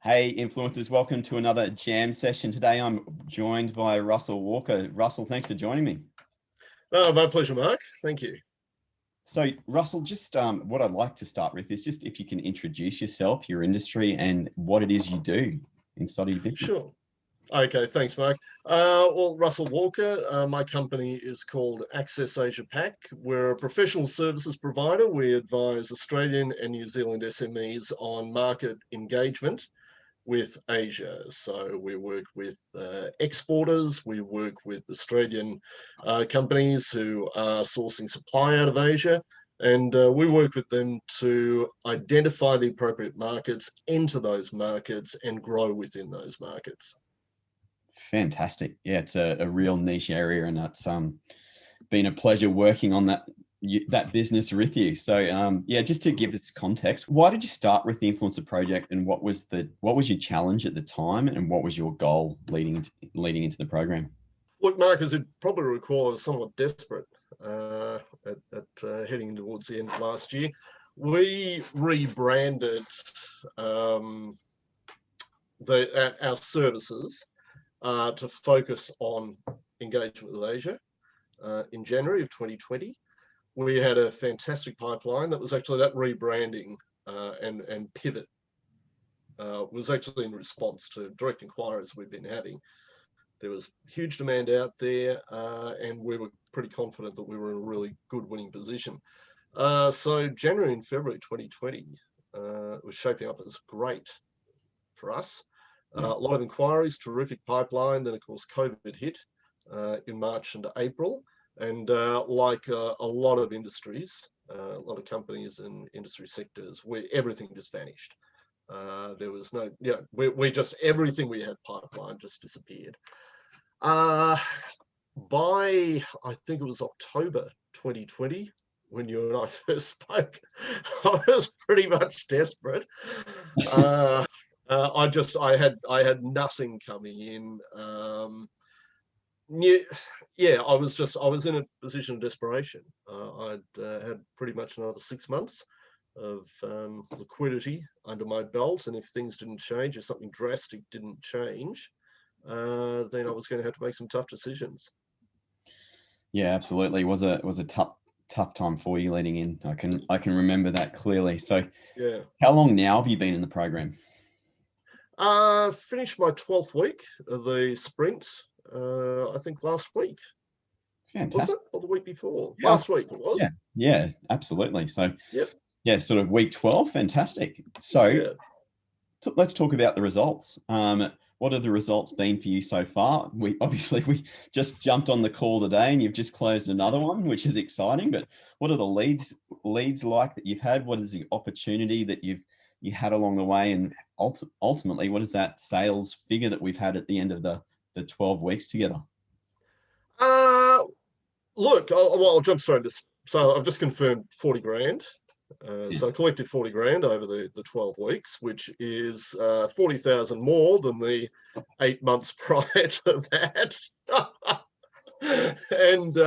Hey, influencers, welcome to another jam session. Today I'm joined by Russell Walker. Russell, thanks for joining me. My pleasure, Mark. Thank you. So, Russell, just what I'd like to start with is just if you can introduce yourself, your industry, and what it is you do inside of your business. Sure. Okay, thanks, Mark. Russell Walker. My company is called Access Asia Pac. We're a professional services provider. We advise Australian and New Zealand SMEs on market engagement with Asia. So we work with exporters, we work with Australian companies who are sourcing supply out of Asia, and we work with them to identify the appropriate markets, enter those markets, and grow within those markets. Fantastic. Yeah, it's a real niche area, and that's been a pleasure working on that business with you. So yeah, just to give us context, why did you start with the Influencer Project, and what was your challenge at the time, and what was your goal leading into the program? Look, Mark, as you probably recall, I was somewhat desperate at heading towards the end of last year. We rebranded our services to focus on engagement with Asia in January of 2020. We had a fantastic pipeline. That was actually that rebranding and pivot was actually in response to direct inquiries we've been having. There was huge demand out there, and we were pretty confident that we were in a really good winning position. So January and February 2020 was shaping up as great for us. A lot of inquiries, terrific pipeline. Then, of course, COVID hit in March and April. And like a lot of industries, a lot of companies and industry sectors, where everything just vanished. There was no, we just, everything we had pipeline just disappeared. By, I think it was October 2020, when you and I first spoke, I was pretty much desperate. I had nothing coming in. I was in a position of desperation. I'd had pretty much another 6 months of liquidity under my belt, and if things didn't change, if something drastic didn't change, then I was going to have to make some tough decisions. Yeah, absolutely. It was a tough time for you leading in. I can remember that clearly. So yeah, how long now have you been in the program? Finished my 12th week of the sprint. I think last week. Fantastic. Was it? Or the week before? Yeah. Last week it was. Yeah, absolutely. So yep. Yeah, sort of week 12. Fantastic. So yeah. Let's talk about the results. What have the results been for you so far? We just jumped on the call today, and you've just closed another one, which is exciting. But what are the leads like that you've had? What is the opportunity that you had along the way, and ultimately, what is that sales figure that we've had at the end of the 12 weeks together? Look, I'll jump straight into. So I've just confirmed 40 grand. So I collected 40 grand over the 12 weeks, which is 40,000 more than the 8 months prior to that. And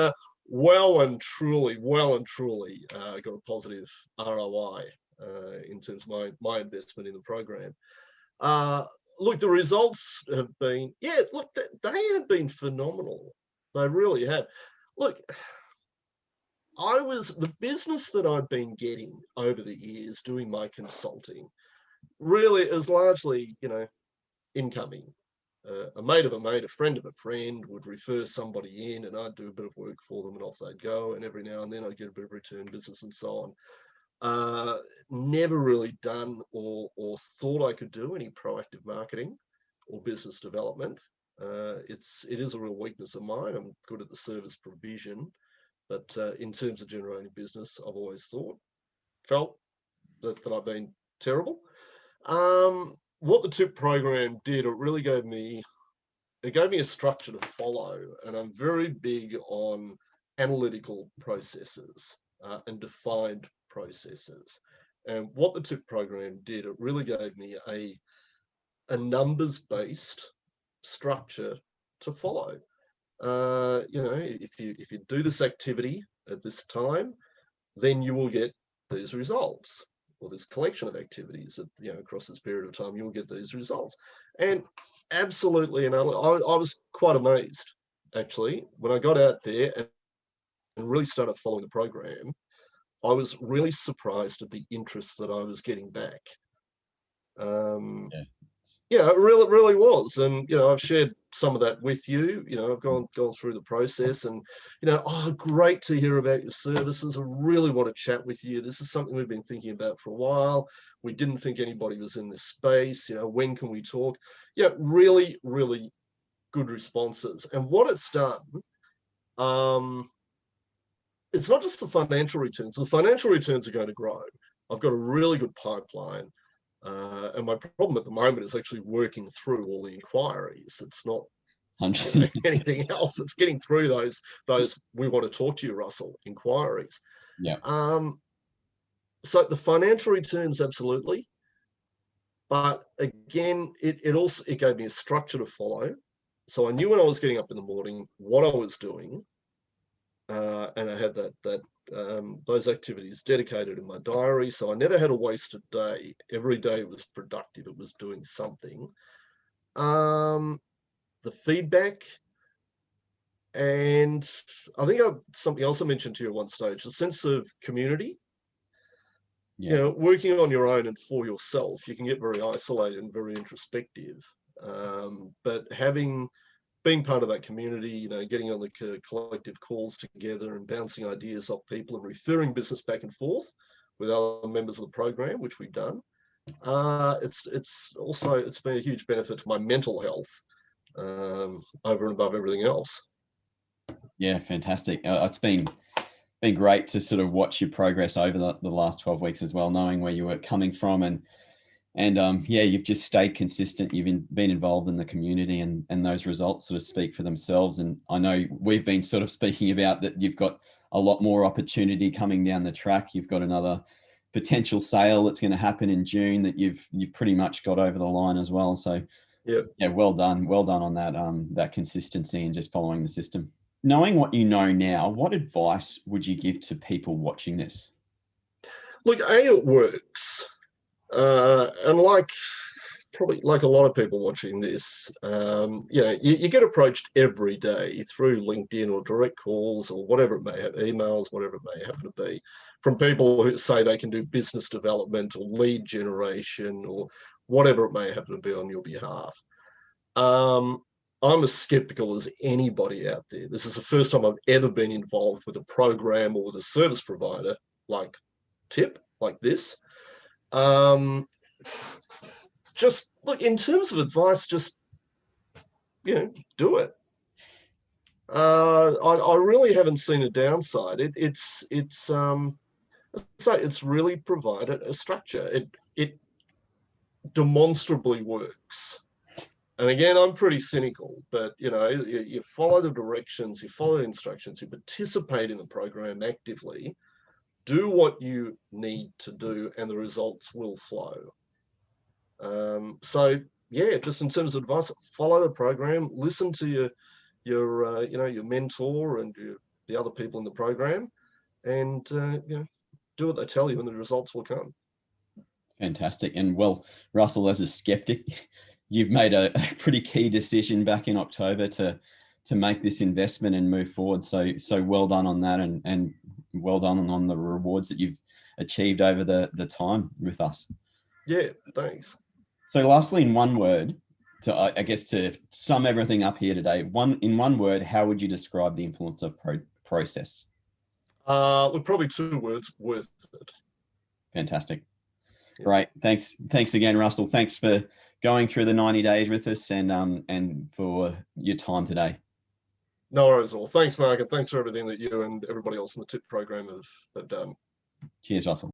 well and truly got a positive ROI in terms of my investment in the program. Look, the results have been, they have been phenomenal. They really have. Look, the business that I've been getting over the years doing my consulting really is largely, incoming. A mate of a mate, a friend of a friend would refer somebody in, and I'd do a bit of work for them, and off they'd go. And every now and then I'd get a bit of return business and so on. Never really done or thought I could do any proactive marketing or business development. It is a real weakness of mine. I'm good at the service provision. But in terms of generating business, I've always felt that I've been terrible. What the TIP program did, it really gave me a structure to follow, and I'm very big on analytical processes and defined processes. And what the TIP program did, it really gave me a numbers-based structure to follow. If you do this activity at this time, then you will get these results. or this collection of activities that, across this period of time, you'll get these results. And absolutely, and I was quite amazed, actually, when I got out there and really started following the program. I was really surprised at the interest that I was getting back. Yeah. Yeah, it really was. And, I've shared some of that with you. I've gone through the process and, oh, great to hear about your services. I really want to chat with you. This is something we've been thinking about for a while. We didn't think anybody was in this space. When can we talk? Yeah, really, really good responses. And what it's done, it's not just the financial returns. The financial returns are going to grow. I've got a really good pipeline. And my problem at the moment is actually working through all the inquiries. It's not anything else. It's getting through those we want to talk to you, Russell, inquiries. Yeah. So the financial returns, absolutely. But again, it also gave me a structure to follow. So I knew when I was getting up in the morning what I was doing. And I had those activities dedicated in my diary. So I never had a wasted day. Every day was productive. It was doing something. The feedback, and I think something else I mentioned to you at one stage, the sense of community. Yeah. Working on your own and for yourself, you can get very isolated and very introspective. But being part of that community, getting on the collective calls together and bouncing ideas off people and referring business back and forth with other members of the program, which we've done. It's been a huge benefit to my mental health, over and above everything else. Yeah, fantastic. It's been great to sort of watch your progress over the last 12 weeks as well, knowing where you were coming from and yeah, you've just stayed consistent. You've been involved in the community, and those results sort of speak for themselves. And I know we've been sort of speaking about that you've got a lot more opportunity coming down the track. You've got another potential sale that's going to happen in June that you've pretty much got over the line as well. So yeah, well done on that that consistency and just following the system. Knowing what you know now, what advice would you give to people watching this? Look, it works. And probably like a lot of people watching this, you get approached every day through LinkedIn or direct calls or whatever it may have, emails, whatever it may happen to be, from people who say they can do business development or lead generation or whatever it may happen to be on your behalf. I'm as skeptical as anybody out there. This is the first time I've ever been involved with a program or with a service provider like TIP, like this. Just look, in terms of advice, just do it. I really haven't seen a downside. It's really provided a structure. It demonstrably works. And again, I'm pretty cynical, but you follow the directions, you follow the instructions, you participate in the program actively, do what you need to do, and the results will flow. So yeah, just in terms of advice, follow the program, listen to your mentor and the other people in the program, and do what they tell you, and the results will come. Fantastic. And well, Russell, as a skeptic, you've made a pretty key decision back in October to make this investment and move forward. So well done on that, and well done on the rewards that you've achieved over the time with us. Yeah, thanks. So lastly, in one word, to sum everything up here today, in one word, how would you describe the influencer process? Look, probably 2 words: worth it. Fantastic. Yeah. Great. Thanks again, Russell. Thanks for going through the 90 days with us and for your time today. No worries at all. Thanks, Mark, and thanks for everything that you and everybody else in the TIP program have done. Cheers, Russell.